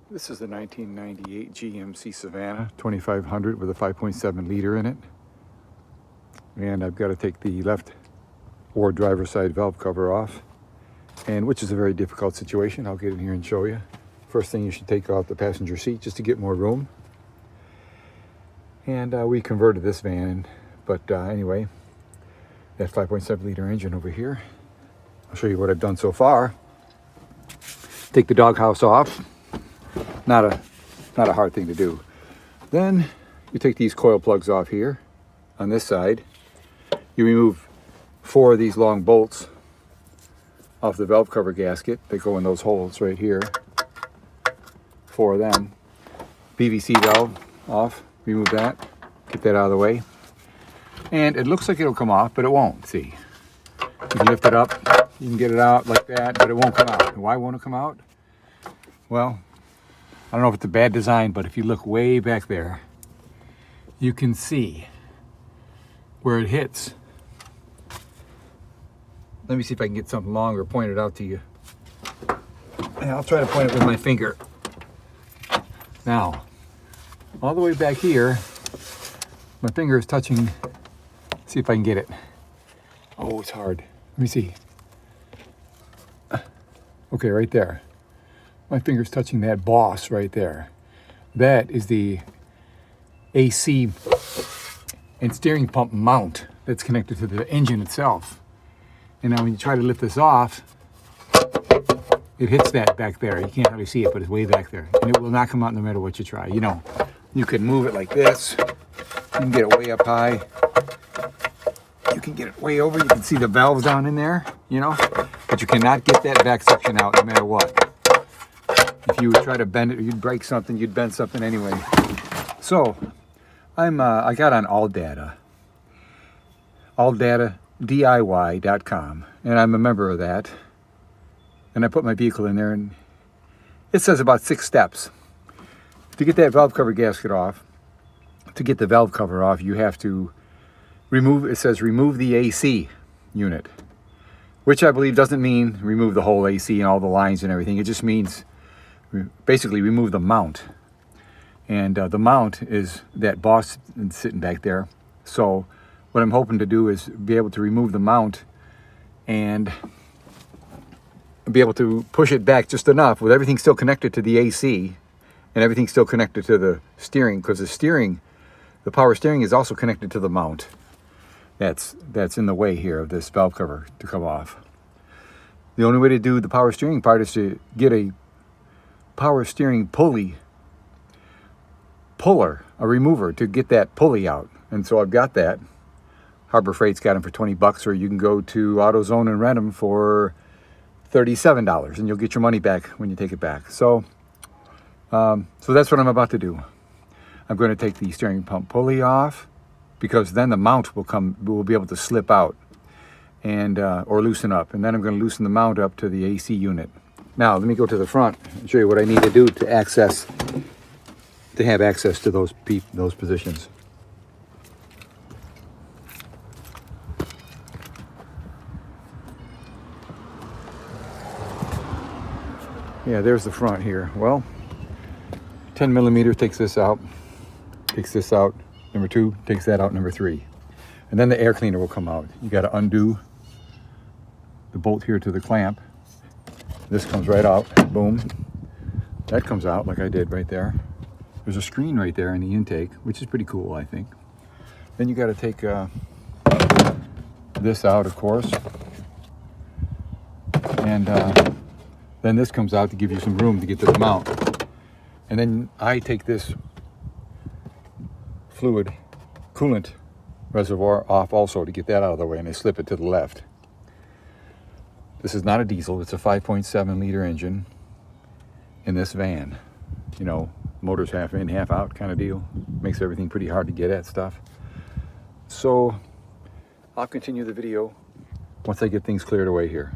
This is the 1998 GMC Savana 2500 with a 5.7 liter in it. And I've got to take the left or driver's side valve cover off, and which is a very difficult situation. I'll get in here and show you. First thing, you should take off the passenger seat just to get more room. And we converted this van, but anyway, that 5.7 liter engine over here. I'll show you what I've done so far. Take the doghouse off. Not a hard thing to do. Then you take these coil plugs off here on this side. You remove 4 of these long bolts off the valve cover gasket. They go in those holes right here. 4 of them. PVC valve off. Remove that. Get that out of the way. And it looks like it'll come off, but it won't. See, you can lift it up. You can get it out like that, but it won't come out. And why won't it come out? Well, I don't know if it's a bad design, but if you look way back there, you can see where it hits. Let me see if I can get something longer pointed out to you. And I'll try to point it with my finger. Now, all the way back here, my finger is touching. See if I can get it. Oh, it's hard. Let me see. Okay, right there. My finger's touching that boss right there. That is the AC and steering pump mount that's connected to the engine itself. And now when you try to lift this off, it hits that back there. You can't hardly see it, but it's way back there. And it will not come out no matter what you try. You know, you can move it like this. You can get it way up high. You can get it way over. You can see the valves down in there, you know. But you cannot get that back section out no matter what. If you would try to bend it, or you'd break something, you'd bend something anyway. So, I got on alldata.diy.com, and I'm a member of that. And I put my vehicle in there, and it says about 6 steps. To get that valve cover gasket off, to get the valve cover off, you have to remove, it says remove the AC unit, which I believe doesn't mean remove the whole AC and all the lines and everything. It just means basically remove the mount. And the mount is that boss sitting back there. So what I'm hoping to do is be able to remove the mount and be able to push it back just enough with everything still connected to the AC and everything still connected to the steering, because the power steering is also connected to the mount. That's in the way here of this valve cover to come off. The only way to do the power steering part is to get a power steering pulley puller, a remover, to get that pulley out. And so I've got that. Harbor Freight's got them for $20, or you can go to AutoZone and rent them for $37, and you'll get your money back when you take it back. So that's what I'm about to do. I'm going to take the steering pump pulley off, because then the mount will be able to slip out and or loosen up, and then I'm going to loosen the mount up to the AC unit. Now let me go to the front and show you what I need to do to have access to those positions. Yeah, there's the front here. Well, 10 millimeter takes this out. Number 2 takes that out. Number 3, and then the air cleaner will come out. You got to undo the bolt here to the clamp. This comes right out. Boom. That comes out like I did right there. There's a screen right there in the intake, which is pretty cool, I think. Then you got to take this out, of course, and then this comes out to give you some room to get to the mount. And then I take this coolant reservoir off also to get that out of the way, and I slip it to the left. This is not a diesel, it's a 5.7 liter engine in this van. You know, motor's half in, half out kind of deal. Makes everything pretty hard to get at stuff. So I'll continue the video once I get things cleared away here.